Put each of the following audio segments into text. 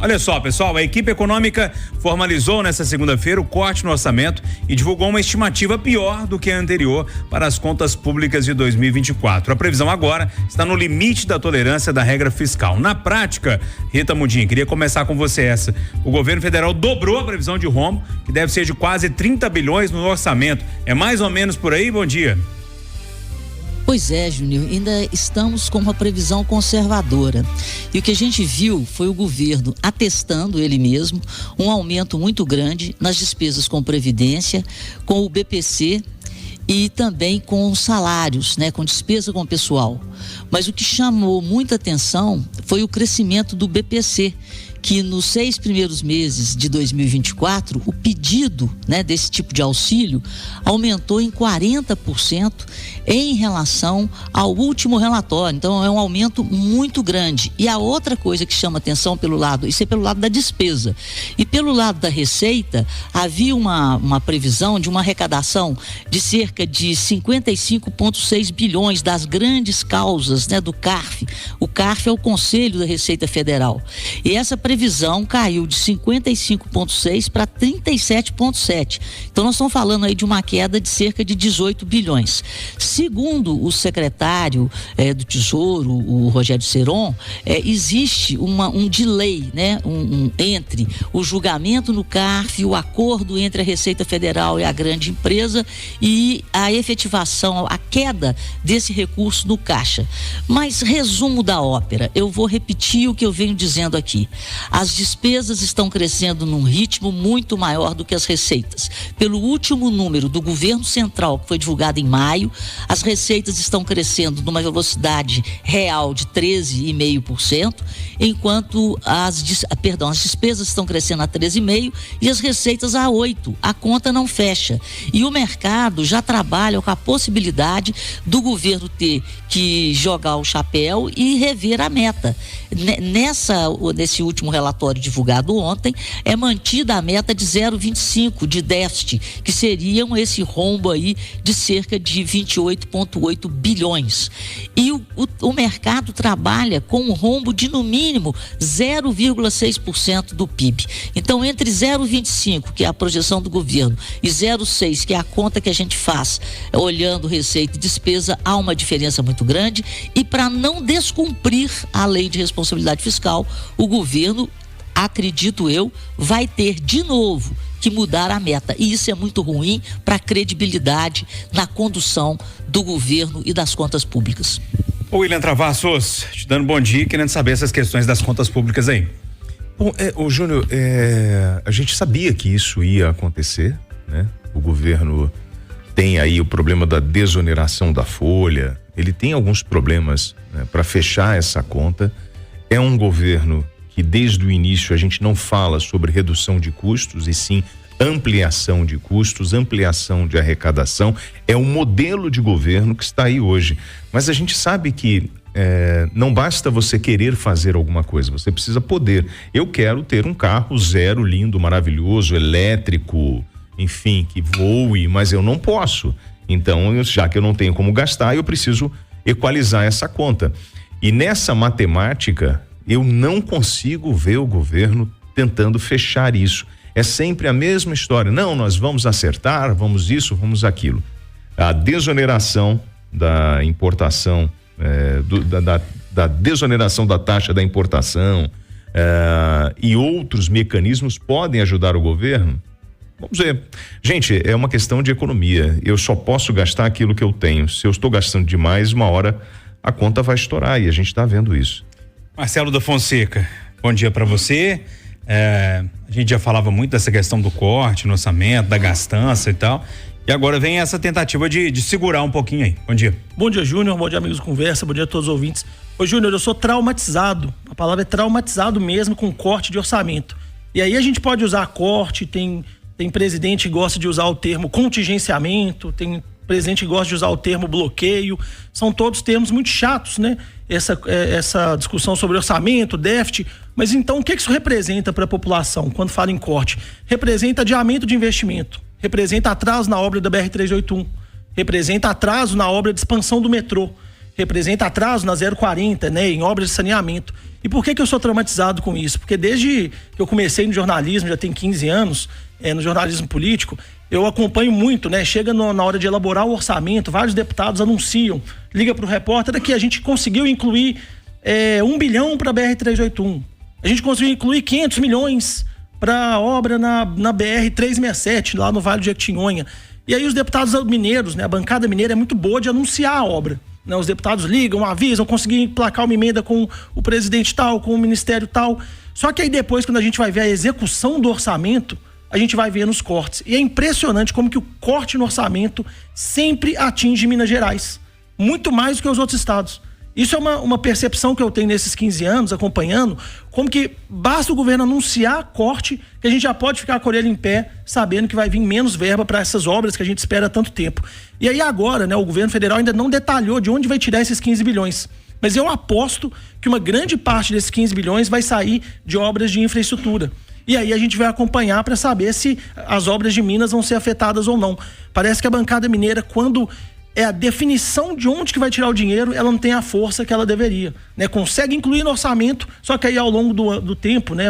Olha só, pessoal, a equipe econômica formalizou nesta segunda-feira o corte no orçamento e divulgou uma estimativa pior do que a anterior para as contas públicas de 2024. A previsão agora está no limite da tolerância da regra fiscal. Na prática, Rita Mundim, queria começar com você essa. O governo federal dobrou a previsão de rombo, que deve ser de quase 30 bilhões no orçamento. É mais ou menos por aí? Bom dia. Pois é, Júnior, ainda estamos com uma previsão conservadora. E o que a gente viu foi o governo atestando ele mesmo um aumento muito grande nas despesas com previdência, com o BPC e também com salários, com despesa com o pessoal. Mas o que chamou muita atenção foi o crescimento do BPC, que nos 6 primeiros meses de 2024, o pedido desse tipo de auxílio aumentou em 40% em relação ao último relatório. Então é um aumento muito grande. E a outra coisa que chama atenção isso é pelo lado da despesa. E pelo lado da receita, havia uma previsão de uma arrecadação de cerca de 55,6 bilhões das grandes causas do CARF. O CARF é o Conselho da Receita Federal. E essa previsão caiu de 55,6 para 37,7. Então nós estamos falando aí de uma queda de cerca de 18 bilhões. Segundo o secretário do Tesouro, o Rogério Ceron, existe um delay, entre o julgamento no CARF, o acordo entre a Receita Federal e a grande empresa e a efetivação, a queda desse recurso no caixa. Mas resumo da ópera, eu vou repetir o que eu venho dizendo aqui. As despesas estão crescendo num ritmo muito maior do que as receitas. Pelo último número do governo central, que foi divulgado em maio, as receitas estão crescendo numa velocidade real de 13,5%, enquanto as despesas estão crescendo a 13,5% e as receitas a 8%. A conta não fecha. E o mercado já trabalha com a possibilidade do governo ter que jogar o chapéu e rever a meta. Nesse último relatório divulgado ontem, é mantida a meta de 0,25 de déficit, que seriam esse rombo aí de cerca de 28,8 bilhões. E o mercado trabalha com um rombo de no mínimo 0,6% do PIB. Então, entre 0,25, que é a projeção do governo, e 0,6, que é a conta que a gente faz, olhando receita e despesa, há uma diferença muito grande. E para não descumprir a lei de responsabilidade fiscal, o governo, acredito eu, vai ter de novo que mudar a meta. E isso é muito ruim para a credibilidade na condução do governo e das contas públicas. O William Travassos, te dando bom dia, querendo saber essas questões das contas públicas aí. Bom, Júnior, a gente sabia que isso ia acontecer, O governo tem aí o problema da desoneração da folha, ele tem alguns problemas para fechar essa conta. É um governo que desde o início a gente não fala sobre redução de custos e sim ampliação de custos, ampliação de arrecadação. É o modelo de governo que está aí hoje. Mas a gente sabe que não basta você querer fazer alguma coisa, você precisa poder. Eu quero ter um carro zero, lindo, maravilhoso, elétrico, enfim, que voe, mas eu não posso. Então, já que eu não tenho como gastar, eu preciso equalizar essa conta. E nessa matemática, eu não consigo ver o governo tentando fechar isso. É sempre a mesma história. Não, nós vamos acertar, vamos isso, vamos aquilo. A desoneração da importação, da desoneração da taxa da importação e outros mecanismos podem ajudar o governo? Vamos ver. Gente, é uma questão de economia. Eu só posso gastar aquilo que eu tenho. Se eu estou gastando demais, uma hora a conta vai estourar e a gente está vendo isso. Marcelo da Fonseca, bom dia para você. A gente já falava muito dessa questão do corte no orçamento, da gastança e tal. E agora vem essa tentativa de segurar um pouquinho aí. Bom dia. Bom dia, Júnior. Bom dia, amigos do Conversa. Bom dia a todos os ouvintes. Ô, Júnior, eu sou traumatizado. A palavra é traumatizado mesmo com corte de orçamento. E aí a gente pode usar corte, tem presidente que gosta de usar o termo contingenciamento, tem presidente que gosta de usar o termo bloqueio. São todos termos muito chatos, essa discussão sobre orçamento, déficit. Mas então o que isso representa para a população quando fala em corte? Representa adiamento de investimento, representa atraso na obra da BR-381, representa atraso na obra de expansão do metrô, representa atraso na 040, né, em obras de saneamento. E por que eu sou traumatizado com isso? Porque desde que eu comecei no jornalismo, já tem 15 anos, no jornalismo político, eu acompanho muito, né? Chega na hora de elaborar o orçamento, vários deputados anunciam, liga pro repórter que a gente conseguiu incluir 1 bilhão para a BR-381. A gente conseguiu incluir 500 milhões para obra na BR-367, lá no Vale do Jequitinhonha. E aí os deputados mineiros, né? A bancada mineira é muito boa de anunciar a obra. Né? Os deputados ligam, avisam, conseguir emplacar uma emenda com o presidente tal, com o ministério tal. Só que aí depois, quando a gente vai ver a execução do orçamento, a gente vai ver nos cortes. E é impressionante como que o corte no orçamento sempre atinge Minas Gerais. Muito mais do que os outros estados. Isso é uma percepção que eu tenho nesses 15 anos, acompanhando, como que basta o governo anunciar corte, que a gente já pode ficar com a orelha em pé, sabendo que vai vir menos verba para essas obras que a gente espera há tanto tempo. E aí agora, né, o governo federal ainda não detalhou de onde vai tirar esses 15 bilhões. Mas eu aposto que uma grande parte desses 15 bilhões vai sair de obras de infraestrutura. E aí a gente vai acompanhar para saber se as obras de Minas vão ser afetadas ou não. Parece que a bancada mineira, quando é a definição de onde que vai tirar o dinheiro, ela não tem a força que ela deveria, né? Consegue incluir no orçamento, só que aí ao longo do tempo, né?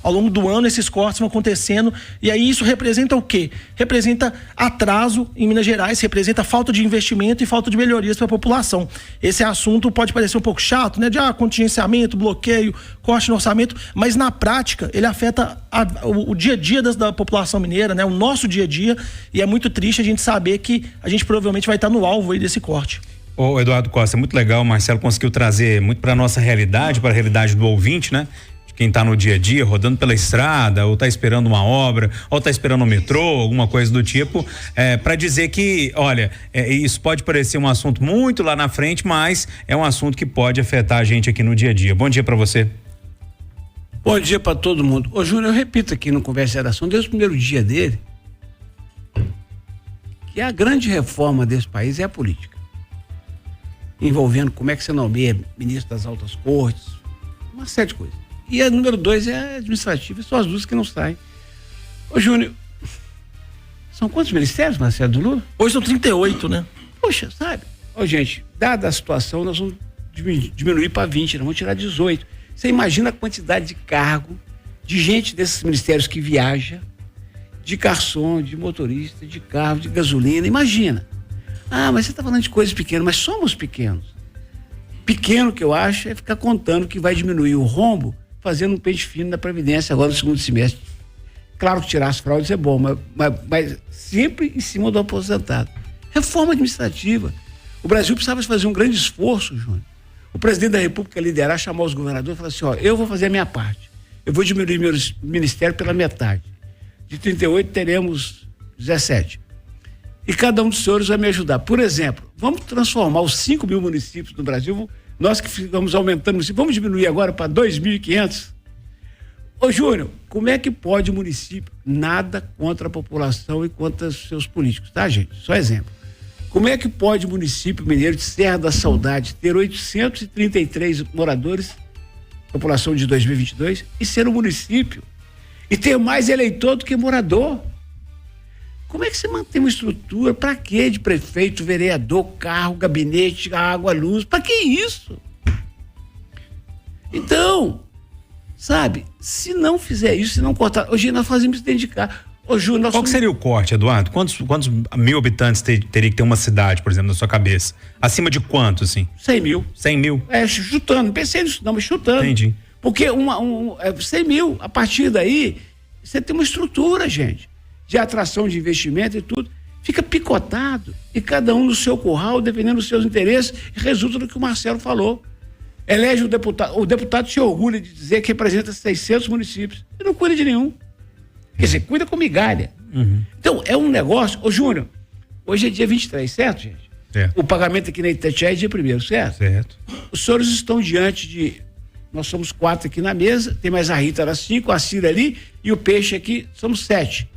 Ao longo do ano esses cortes vão acontecendo e aí isso representa o quê? Representa atraso em Minas Gerais, representa falta de investimento e falta de melhorias para a população. Esse assunto pode parecer um pouco chato, né? De contingenciamento, bloqueio, corte no orçamento, mas na prática ele afeta o dia a dia da população mineira, né? O nosso dia a dia, e é muito triste a gente saber que a gente provavelmente vai estar no alvo aí desse corte. Ô Eduardo Costa, muito legal, o Marcelo conseguiu trazer muito para nossa realidade, para a realidade do ouvinte, né? De quem tá no dia a dia, rodando pela estrada, ou tá esperando uma obra, ou tá esperando um metrô, alguma coisa do tipo, para dizer que, olha, isso pode parecer um assunto muito lá na frente, mas é um assunto que pode afetar a gente aqui no dia a dia. Bom dia para você. Bom dia para todo mundo. Ô Júnior, eu repito aqui no Conversa e Redação, desde o primeiro dia dele, que a grande reforma desse país é a política. Envolvendo como é que você nomeia ministro das altas cortes, uma série de coisas. E a número 2 é a administrativa, são as duas que não saem. Ô Júnior, são quantos ministérios, Marcelo, do Lula? Hoje são 38, né? Poxa, sabe? Ô gente, dada a situação, nós vamos diminuir para 20, nós vamos tirar 18. Você imagina a quantidade de cargo, de gente desses ministérios que viaja, de garçom, de motorista, de carro, de gasolina, imagina. Ah, mas você está falando de coisas pequenas, mas somos pequenos. Pequeno que eu acho é ficar contando que vai diminuir o rombo fazendo um pente fino na Previdência agora no segundo semestre. Claro que tirar as fraudes é bom, mas sempre em cima do aposentado. Reforma administrativa. O Brasil precisava fazer um grande esforço, Júnior. O presidente da República liderar, chamar os governadores e falar assim, ó, eu vou fazer a minha parte. Eu vou diminuir meu ministério pela metade. De 38 teremos 17. E cada um dos senhores vai me ajudar. Por exemplo, vamos transformar os 5 mil municípios do Brasil, nós que ficamos aumentando, vamos diminuir agora para 2.500? Ô Júnior, como é que pode o município? Nada contra a população e contra os seus políticos, tá, gente? Só exemplo. Como é que pode o município mineiro de Serra da Saudade ter 833 moradores, população de 2022, e ser um município e ter mais eleitor do que morador? Como é que você mantém uma estrutura? Para quê? De prefeito, vereador, carro, gabinete, água, luz? Para que isso? Então, sabe, se não fizer isso, se não cortar, hoje nós fazemos isso dentro de casa. Qual que seria o corte, Eduardo? Quantos mil habitantes teria que ter uma cidade, por exemplo, na sua cabeça? Acima de quanto, assim? 100 mil. 100 mil? Chutando, não pensei nisso não, mas chutando. Entendi. Porque 100 mil, a partir daí, você tem uma estrutura, gente, de atração de investimento e tudo. Fica picotado e cada um no seu curral, defendendo os seus interesses, e resulta do que o Marcelo falou. Elege o deputado se orgulha de dizer que representa 600 municípios e não cuida de nenhum. Quer dizer, cuida com migalha. Uhum. Então, é um negócio. Ô, Júnior, hoje é dia 23, certo, gente? Certo. O pagamento aqui na Itatiaia é dia 1º, certo? Certo. Os senhores estão diante de... Nós somos 4 aqui na mesa, tem mais a Rita, era 5, a Cira ali, e o Peixe aqui, somos 7.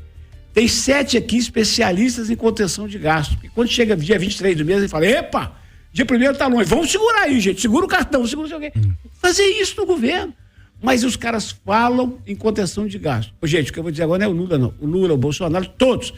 Tem 7 aqui especialistas em contenção de gastos. Porque quando chega dia 23 do mês, ele fala, epa, dia 1º tá longe, vamos segurar aí, gente, segura o cartão, segura o quê. Fazer isso no governo. Mas os caras falam em contenção de gastos. Ô, gente, o que eu vou dizer agora não é o Lula, não. O Lula, o Bolsonaro, todos.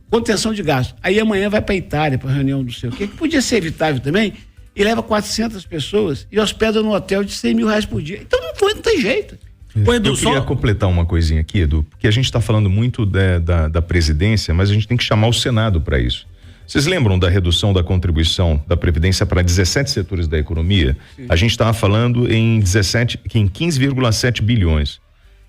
Contenção de gastos. Aí amanhã vai para a Itália, para reunião do sei o quê, que podia ser evitável também, e leva 400 pessoas e hospeda no hotel de R$100.000 por dia. Então não tem jeito. Ô, Edu, Eu queria completar uma coisinha aqui, Edu, porque a gente está falando muito da presidência, mas a gente tem que chamar o Senado para isso. Vocês lembram da redução da contribuição da Previdência para 17 setores da economia? Sim. A gente estava falando em 15,7 bilhões.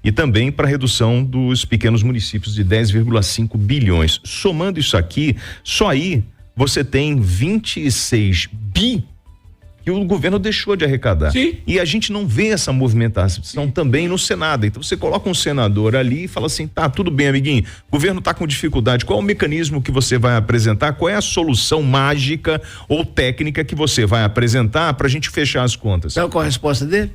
E também para a redução dos pequenos municípios de 10,5 bilhões. Somando isso aqui, só aí você tem 26 bi que o governo deixou de arrecadar. Sim. E a gente não vê essa movimentação também no Senado. Então você coloca um senador ali e fala assim, tá, tudo bem, amiguinho, o governo tá com dificuldade, qual é o mecanismo que você vai apresentar, qual é a solução mágica ou técnica que você vai apresentar pra gente fechar as contas? Sabe qual a resposta dele?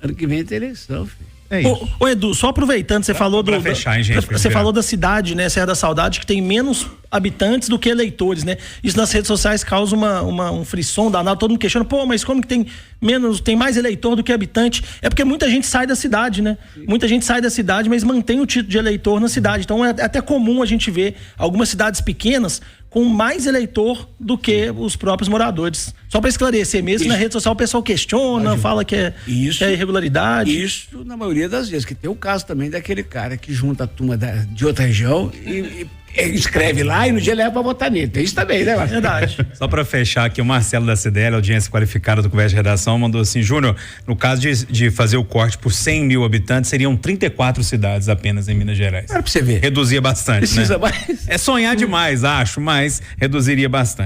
Ano que vem tem eleição, filho. É isso. Ô, Edu, só aproveitando, você falou pra fechar, hein, gente, você falou da cidade, né, Serra da Saudade, que tem menos habitantes do que eleitores, né? Isso nas redes sociais causa um frisson danado, todo mundo questiona, pô, mas como que tem mais eleitor do que habitante? É porque muita gente sai da cidade, né? Sim. Muita gente sai da cidade, mas mantém o título de eleitor na cidade. Então é até comum a gente ver algumas cidades pequenas com mais eleitor do que os próprios moradores. Só para esclarecer mesmo, isso. Na rede social o pessoal questiona, fala que é irregularidade. Isso na maioria das vezes, que tem o caso também daquele cara que junta a turma de outra região e escreve lá e no dia leva pra votar nele. Tem isso também, né, Marcelo? Verdade. Só para fechar aqui, o Marcelo da CDL, audiência qualificada do Conversa de Redação, mandou assim, Júnior, no caso de fazer o corte por 100 mil habitantes, seriam 34 cidades apenas em Minas Gerais. Era pra você ver. Reduzia bastante, Precisa né? mais. É sonhar demais, acho, mas reduziria bastante.